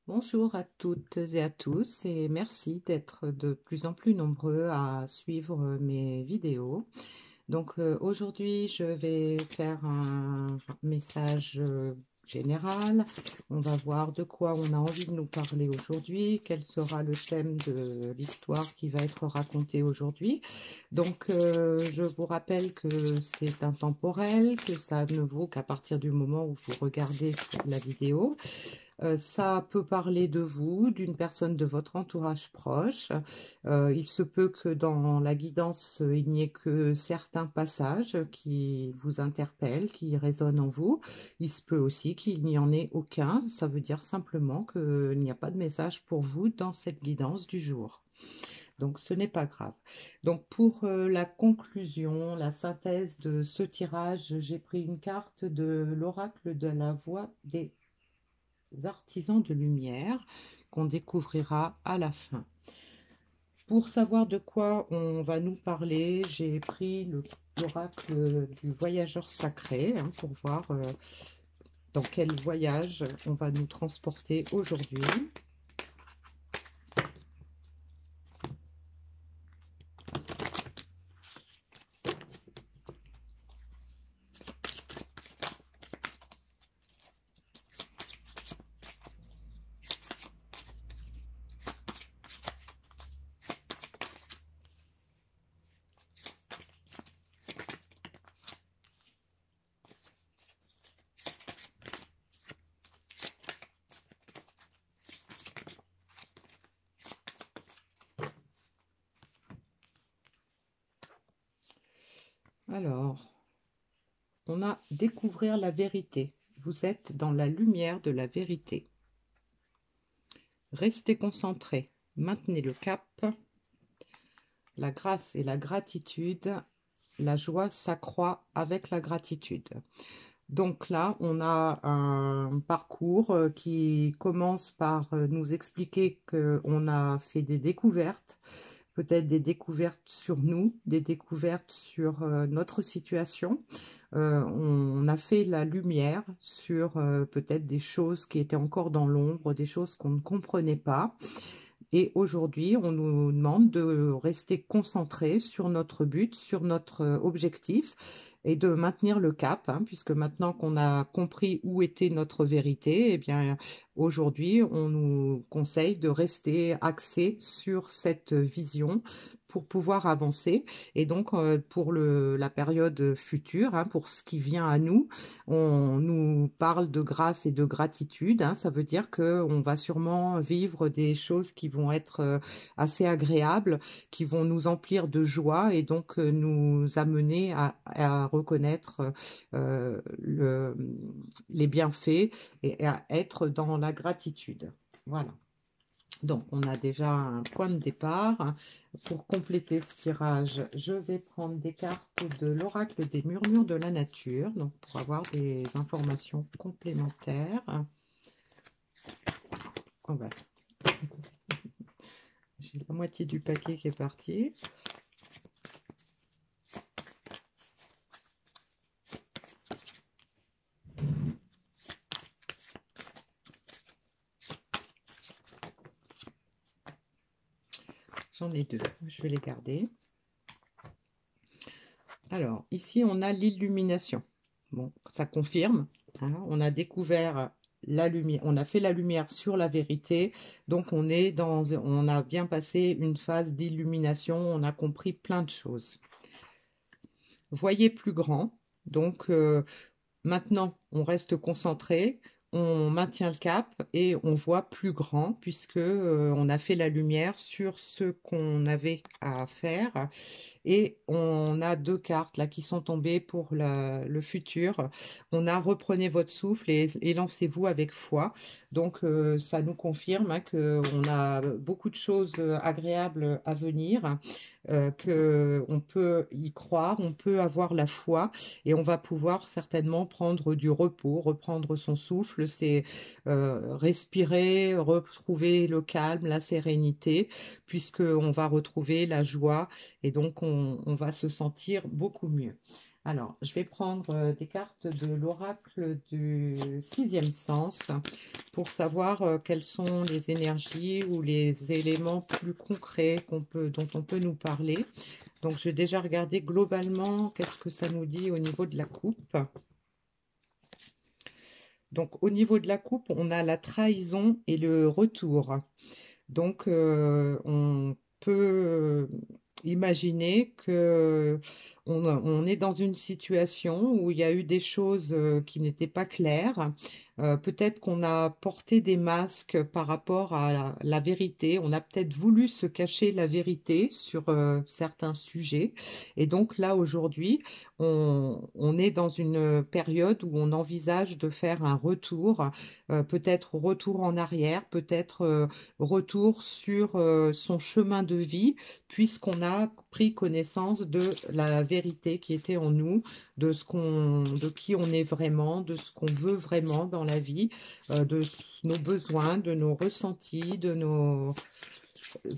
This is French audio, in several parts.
Bonjour à toutes et à tous et merci d'être de plus en plus nombreux à suivre mes vidéos. Aujourd'hui, je vais faire un message général. On va voir de quoi on a envie de nous parler aujourd'hui, quel sera le thème de l'histoire qui va être racontée aujourd'hui. Je vous rappelle que c'est intemporel, que ça ne vaut qu'à partir du moment où vous regardez la vidéo. Ça peut parler de vous, d'une personne de votre entourage proche. Il se peut que dans la guidance, il n'y ait que certains passages qui vous interpellent, qui résonnent en vous. Il se peut aussi qu'il n'y en ait aucun. Ça veut dire simplement qu'il n'y a pas de message pour vous dans cette guidance du jour. Donc ce n'est pas grave. Donc pour la conclusion, la synthèse de ce tirage, j'ai pris une carte de l'oracle de la voix des artisans de lumière qu'on découvrira à la fin. Pour savoir de quoi on va nous parler, j'ai pris l'oracle du voyageur sacré pour voir dans quel voyage on va nous transporter aujourd'hui. Alors, on a découvrir la vérité. Vous êtes dans la lumière de la vérité. Restez concentré, maintenez le cap. La grâce et la gratitude, la joie s'accroît avec la gratitude. Donc là, on a un parcours qui commence par nous expliquer qu'on a fait des découvertes, peut-être des découvertes sur nous, des découvertes sur notre situation. On a fait la lumière sur peut-être des choses qui étaient encore dans l'ombre, des choses qu'on ne comprenait pas. Et aujourd'hui, on nous demande de rester concentré sur notre but, sur notre objectif et de maintenir le cap, puisque maintenant qu'on a compris où était notre vérité, eh bien, aujourd'hui, on nous conseille de rester axé sur cette vision pour pouvoir avancer. Et donc, pour la période future, pour ce qui vient à nous, on nous parle de grâce et de gratitude. Ça veut dire qu'on va sûrement vivre des choses qui vont être assez agréables, qui vont nous emplir de joie et donc nous amener à reconnaître les bienfaits et à être dans la gratitude. Voilà. Donc, on a déjà un point de départ. Pour compléter ce tirage, je vais prendre des cartes de l'oracle des murmures de la nature, donc pour avoir des informations complémentaires. Oh ben, j'ai la moitié du paquet qui est parti. J'en ai deux, je vais les garder. Alors, ici, on a l'illumination. Bon, ça confirme. On a découvert la lumière, on a fait la lumière sur la vérité. Donc, on a bien passé une phase d'illumination. On a compris plein de choses. Voyez plus grand. Donc, maintenant, on reste concentré. On maintient le cap et on voit plus grand puisque on a fait la lumière sur ce qu'on avait à faire. Et on a deux cartes là qui sont tombées pour le futur. On a reprenez votre souffle et lancez-vous avec foi. Donc ça nous confirme qu'on a beaucoup de choses agréables à venir, qu'on peut y croire, on peut avoir la foi et on va pouvoir certainement prendre du repos, reprendre son souffle, c'est respirer, retrouver le calme, la sérénité, puisqu'on va retrouver la joie et donc on va se sentir beaucoup mieux. Alors, je vais prendre des cartes de l'oracle du sixième sens pour savoir quelles sont les énergies ou les éléments plus concrets dont on peut nous parler. Donc, je vais déjà regarder globalement qu'est-ce que ça nous dit au niveau de la coupe. Donc, au niveau de la coupe, on a la trahison et le retour. Donc, on peut imaginer que on est dans une situation où il y a eu des choses qui n'étaient pas claires. Peut-être qu'on a porté des masques par rapport à la vérité. On a peut-être voulu se cacher la vérité sur certains sujets. Et donc là, aujourd'hui, on est dans une période où on envisage de faire un retour, peut-être retour en arrière, peut-être retour sur son chemin de vie, puisqu'on a pris connaissance de la vérité qui était en nous, de qui on est vraiment, de ce qu'on veut vraiment dans la vie, nos besoins, de nos ressentis, de nos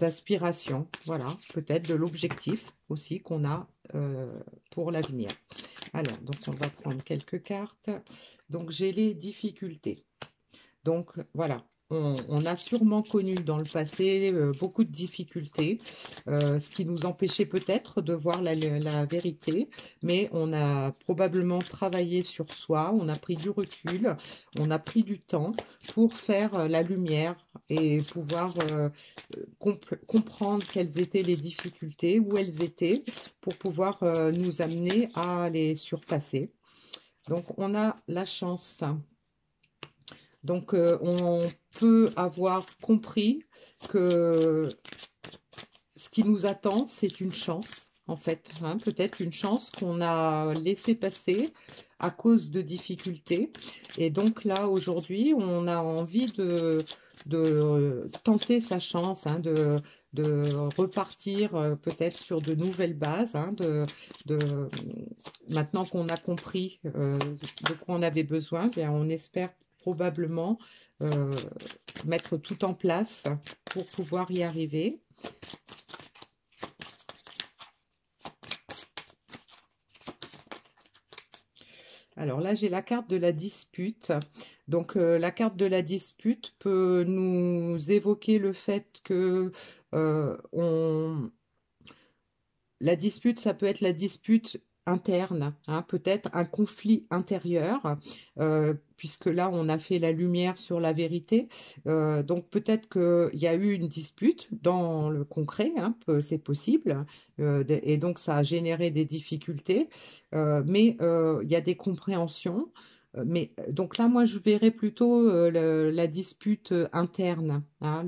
aspirations, voilà, peut-être de l'objectif aussi qu'on a pour l'avenir. Alors, donc on va prendre quelques cartes. Donc j'ai les difficultés. Donc voilà, on a sûrement connu dans le passé beaucoup de difficultés, ce qui nous empêchait peut-être de voir la vérité, mais on a probablement travaillé sur soi, on a pris du recul, on a pris du temps pour faire la lumière et pouvoir comprendre quelles étaient les difficultés, où elles étaient, pour pouvoir nous amener à les surpasser. Donc on a la chance. Donc, on peut avoir compris que ce qui nous attend, c'est une chance, en fait, hein, peut-être une chance qu'on a laissé passer à cause de difficultés. Et donc là, aujourd'hui, on a envie de tenter sa chance, hein, de repartir peut-être sur de nouvelles bases, hein, maintenant qu'on a compris de quoi on avait besoin, bien, on espère probablement mettre tout en place pour pouvoir y arriver. Alors là, j'ai la carte de la dispute. Donc, la carte de la dispute peut nous évoquer le fait que la dispute, ça peut être la dispute interne, hein, peut-être un conflit intérieur, puisque là, on a fait la lumière sur la vérité. Donc, peut-être qu'il y a eu une dispute dans le concret, hein, c'est possible, et donc ça a généré des difficultés, mais il y a des compréhensions. Mais donc là, moi, je verrais plutôt la dispute interne, hein,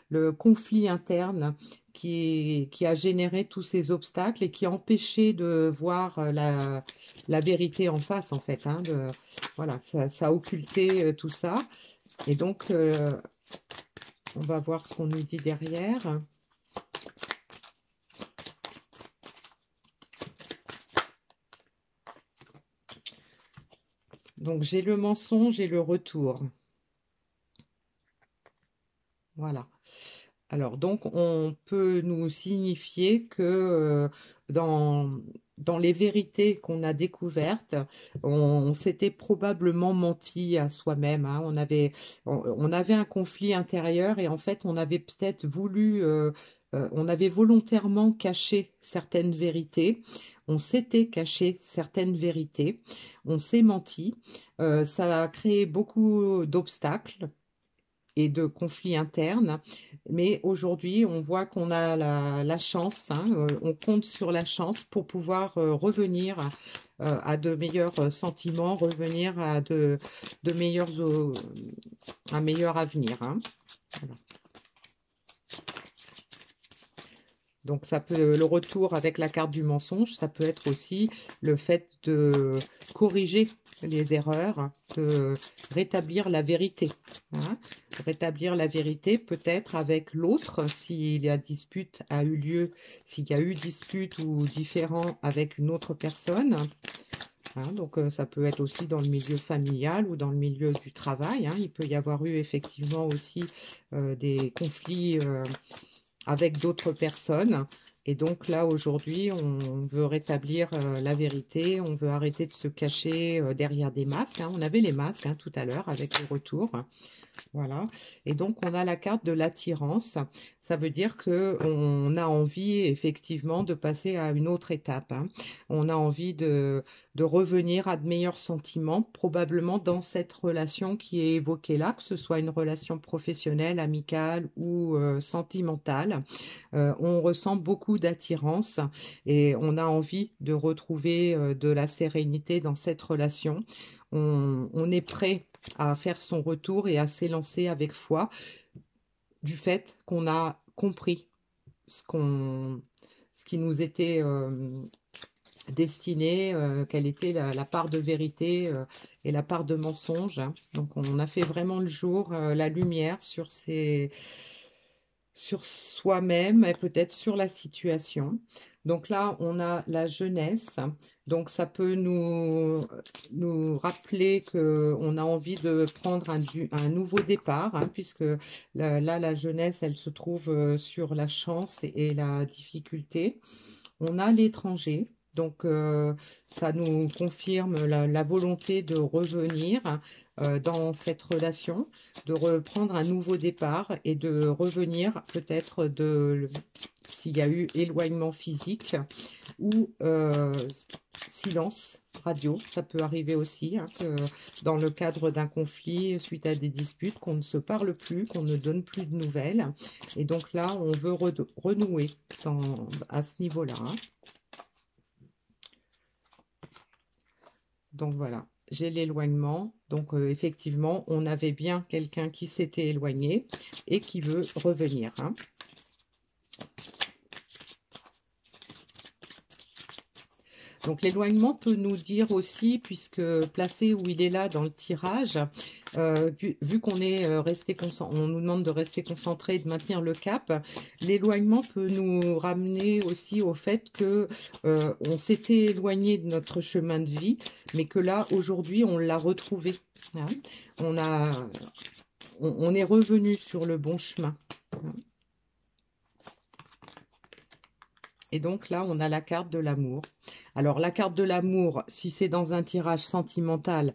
le conflit interne qui a généré tous ces obstacles et qui a empêché de voir la vérité en face, en fait. Hein, voilà, ça a occulté tout ça. Et donc, on va voir ce qu'on nous dit derrière. Donc, j'ai le mensonge et le retour. Voilà. Alors, donc, on peut nous signifier que dans les vérités qu'on a découvertes, on s'était probablement menti à soi-même, hein. On avait un conflit intérieur et en fait, on avait peut-être voulu, on avait volontairement caché certaines vérités. On s'était caché certaines vérités. On s'est menti. Ça a créé beaucoup d'obstacles et de conflits internes. Mais aujourd'hui, on voit qu'on a la chance, hein, on compte sur la chance pour pouvoir revenir à de meilleurs sentiments, revenir à un meilleur avenir. Hein. Voilà. Donc ça peut, le retour avec la carte du mensonge, ça peut être aussi le fait de corriger les erreurs, de rétablir la vérité. Hein. Rétablir la vérité peut-être avec l'autre, si la dispute a eu lieu, s'il y a eu dispute ou différend avec une autre personne. Hein, donc ça peut être aussi dans le milieu familial ou dans le milieu du travail. Hein. Il peut y avoir eu effectivement aussi des conflits avec d'autres personnes. Et donc là, aujourd'hui, on veut rétablir la vérité, on veut arrêter de se cacher derrière des masques, hein. On avait les masques hein, tout à l'heure avec le retour. Voilà. Et donc, on a la carte de l'attirance. Ça veut dire que on a envie, effectivement, de passer à une autre étape, hein. On a envie de revenir à de meilleurs sentiments, probablement dans cette relation qui est évoquée là, que ce soit une relation professionnelle, amicale ou sentimentale. On ressent beaucoup d'attirance et on a envie de retrouver de la sérénité dans cette relation. On est prêt à faire son retour et à s'élancer avec foi du fait qu'on a compris ce qu'on, ce qui nous était destiné, quelle était la part de vérité et la part de mensonge, hein. Donc on a fait vraiment le jour, la lumière sur soi-même et peut-être sur la situation. Donc là, on a la jeunesse. Donc ça peut nous rappeler qu'on a envie de prendre un nouveau départ, hein, puisque là, la jeunesse, elle se trouve sur la chance et la difficulté. On a l'étranger. Donc, ça nous confirme la volonté de revenir dans cette relation, de reprendre un nouveau départ et de revenir peut-être s'il y a eu éloignement physique ou silence radio. Ça peut arriver aussi, hein, que dans le cadre d'un conflit, suite à des disputes, qu'on ne se parle plus, qu'on ne donne plus de nouvelles. Et donc là, on veut renouer à ce niveau-là, hein. Donc voilà, j'ai l'éloignement. Donc effectivement, on avait bien quelqu'un qui s'était éloigné et qui veut revenir, hein. Donc l'éloignement peut nous dire aussi, puisque placé où il est là dans le tirage, vu qu'on est resté concentré, on nous demande de rester concentré et de maintenir le cap, l'éloignement peut nous ramener aussi au fait que on s'était éloigné de notre chemin de vie, mais que là, aujourd'hui, on l'a retrouvé, hein. On est revenu sur le bon chemin, hein. Et donc là, on a la carte de l'amour. Alors, la carte de l'amour, si c'est dans un tirage sentimental,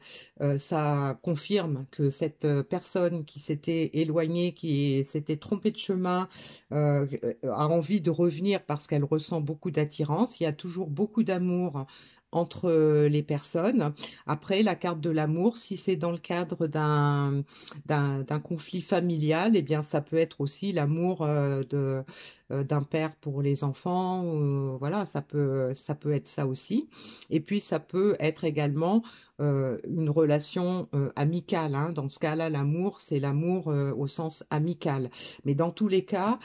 ça confirme que cette personne qui s'était éloignée, qui s'était trompée de chemin, a envie de revenir parce qu'elle ressent beaucoup d'attirance. Il y a toujours beaucoup d'amour entre les personnes. Après, la carte de l'amour, si c'est dans le cadre d'un conflit familial, eh bien, ça peut être aussi l'amour d'un père pour les enfants, voilà, ça peut être ça aussi. Et puis ça peut être également une relation amicale, hein. Dans ce cas-là, l'amour, c'est l'amour au sens amical. Mais dans tous les cas,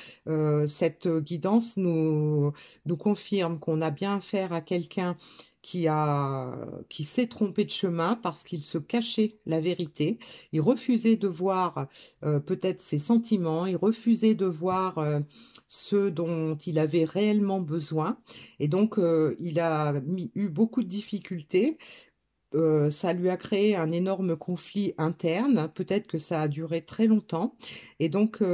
cette guidance nous confirme qu'on a bien affaire à quelqu'un qui s'est trompé de chemin parce qu'il se cachait la vérité. Il refusait de voir peut-être ses sentiments, il refusait de voir ce dont il avait réellement besoin. Et donc, il a eu beaucoup de difficultés. Ça lui a créé un énorme conflit interne. Peut-être que ça a duré très longtemps. Et donc, il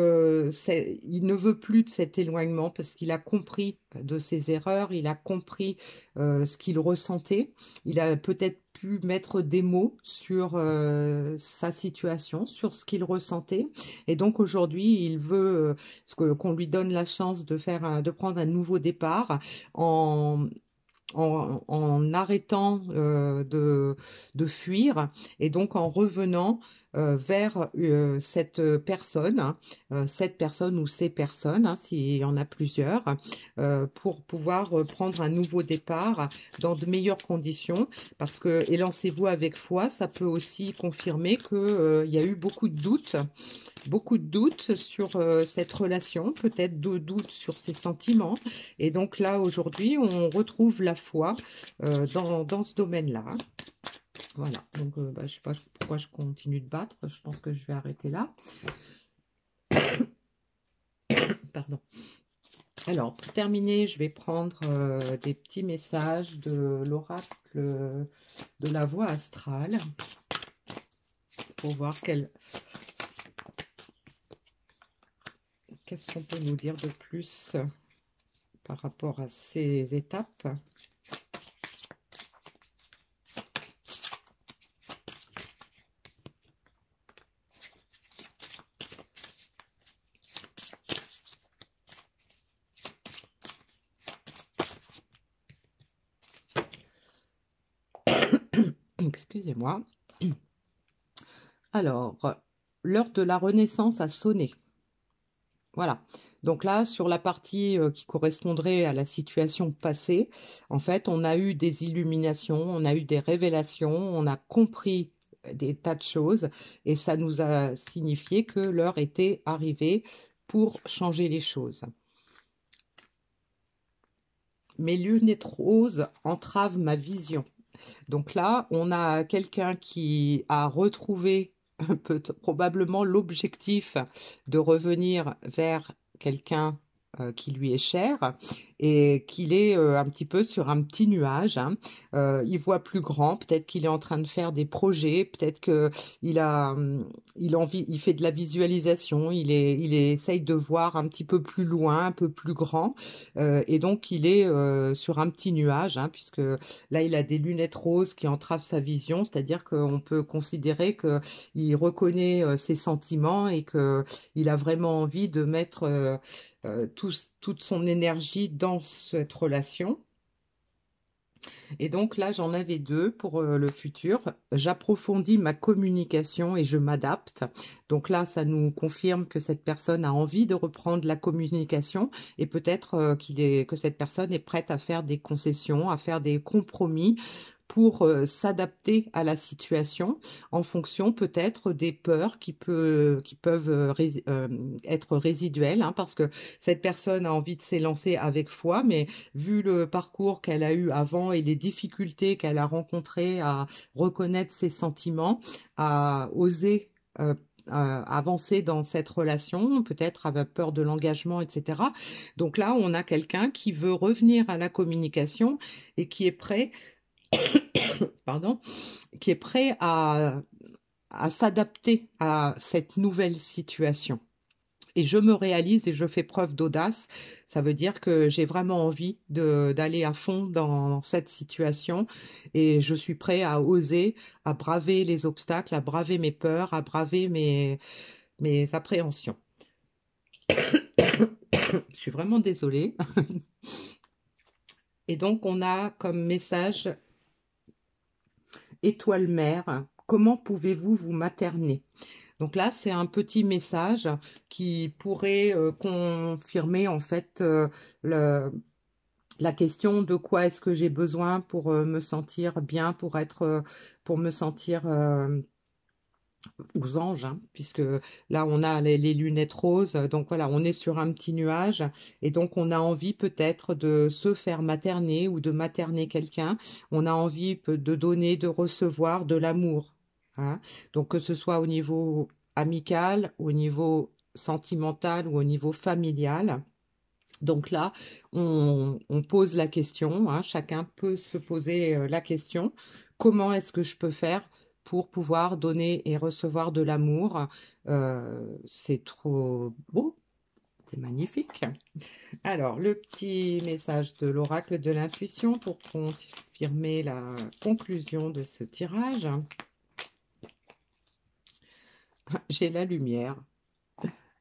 ne veut plus de cet éloignement parce qu'il a compris de ses erreurs, il a compris ce qu'il ressentait. Il a peut-être pu mettre des mots sur sa situation, sur ce qu'il ressentait. Et donc, aujourd'hui, il veut qu'on lui donne la chance de prendre un nouveau départ en en arrêtant de fuir et donc en revenant vers cette personne ou ces personnes, hein, s'il y en a plusieurs, pour pouvoir prendre un nouveau départ dans de meilleures conditions. Parce que élancez-vous avec foi, ça peut aussi confirmer que, il y a eu beaucoup de doutes sur cette relation, peut-être de doutes sur ses sentiments. Et donc là, aujourd'hui, on retrouve la foi dans ce domaine-là. Voilà, donc je ne sais pas pourquoi je continue de battre, je pense que je vais arrêter là. Pardon. Alors, pour terminer, je vais prendre des petits messages de l'oracle de la voie astrale pour voir qu'est-ce qu'on peut nous dire de plus par rapport à ces étapes. Excusez-moi. Alors, l'heure de la Renaissance a sonné. Voilà. Donc là, sur la partie qui correspondrait à la situation passée, en fait, on a eu des illuminations, on a eu des révélations, on a compris des tas de choses et ça nous a signifié que l'heure était arrivée pour changer les choses. Mes lunettes roses entravent ma vision. Donc là, on a quelqu'un qui a retrouvé probablement l'objectif de revenir vers quelqu'un qui lui est cher et qu'il est un petit peu sur un petit nuage. Hein. Il voit plus grand, peut-être qu'il est en train de faire des projets, peut-être qu'il a, il fait de la visualisation, il essaye de voir un petit peu plus loin, un peu plus grand, et donc il est sur un petit nuage, hein, puisque là il a des lunettes roses qui entravent sa vision, c'est-à-dire qu'on peut considérer qu'il reconnaît ses sentiments et qu'il a vraiment envie de mettre toute son énergie dans cette relation. Et donc là, j'en avais deux pour le futur. J'approfondis ma communication et je m'adapte. Donc là, ça nous confirme que cette personne a envie de reprendre la communication et peut-être que cette personne est prête à faire des concessions, à faire des compromis pour s'adapter à la situation en fonction peut-être des peurs qui peuvent être résiduelles, hein, parce que cette personne a envie de s'élancer avec foi, mais vu le parcours qu'elle a eu avant et les difficultés qu'elle a rencontrées à reconnaître ses sentiments, à oser avancer dans cette relation, peut-être avec peur de l'engagement, etc. Donc là, on a quelqu'un qui veut revenir à la communication et qui est prêt pardon, qui est prêt à s'adapter à cette nouvelle situation. Et je me réalise et je fais preuve d'audace. Ça veut dire que j'ai vraiment envie d'aller à fond dans cette situation et je suis prêt à oser, à braver les obstacles, à braver mes peurs, à braver mes appréhensions. Je suis vraiment désolée. Et donc, on a comme message Étoile mère, comment pouvez-vous vous materner? Donc là, c'est un petit message qui pourrait confirmer en fait la question de quoi est-ce que j'ai besoin pour me sentir bien, pour me sentir aux anges, hein, puisque là on a les lunettes roses, donc voilà, on est sur un petit nuage et donc on a envie peut-être de se faire materner ou de materner quelqu'un, on a envie de donner, de recevoir de l'amour, hein. Donc que ce soit au niveau amical, au niveau sentimental ou au niveau familial. Donc là, on pose la question, hein, chacun peut se poser la question, comment est-ce que je peux faire pour pouvoir donner et recevoir de l'amour? C'est trop beau, c'est magnifique. Alors, le petit message de l'oracle de l'intuition pour confirmer la conclusion de ce tirage. J'ai la lumière,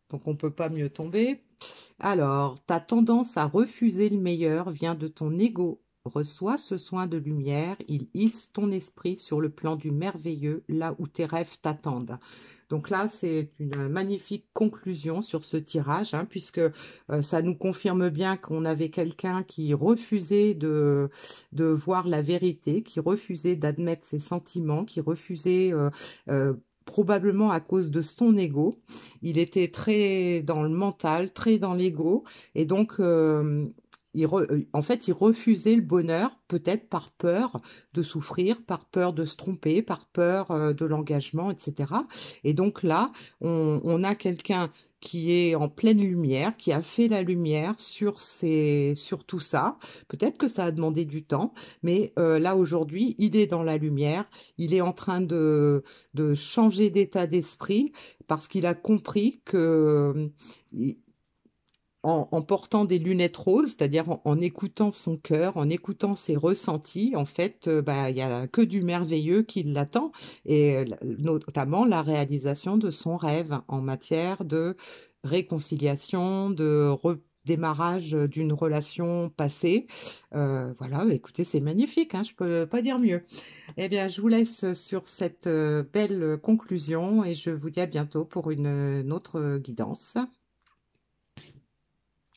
donc on ne peut pas mieux tomber. Alors, ta tendance à refuser le meilleur vient de ton ego. Reçois ce soin de lumière, il hisse ton esprit sur le plan du merveilleux, là où tes rêves t'attendent. Donc là, c'est une magnifique conclusion sur ce tirage, hein, puisque ça nous confirme bien qu'on avait quelqu'un qui refusait de voir la vérité, qui refusait d'admettre ses sentiments, qui refusait probablement à cause de son ego. Il était très dans le mental, très dans l'ego, et donc en fait, il refusait le bonheur, peut-être par peur de souffrir, par peur de se tromper, par peur de l'engagement, etc. Et donc là, on a quelqu'un qui est en pleine lumière, qui a fait la lumière sur tout ça. Peut-être que ça a demandé du temps, mais là, aujourd'hui, il est dans la lumière, il est en train de changer d'état d'esprit parce qu'il a compris que en portant des lunettes roses, c'est-à-dire en écoutant son cœur, en écoutant ses ressentis, en fait, bah, il y a que du merveilleux qui l'attend, et notamment la réalisation de son rêve en matière de réconciliation, de redémarrage d'une relation passée. Voilà, bah, écoutez, c'est magnifique, hein, je peux pas dire mieux. Eh bien, je vous laisse sur cette belle conclusion et je vous dis à bientôt pour une autre guidance.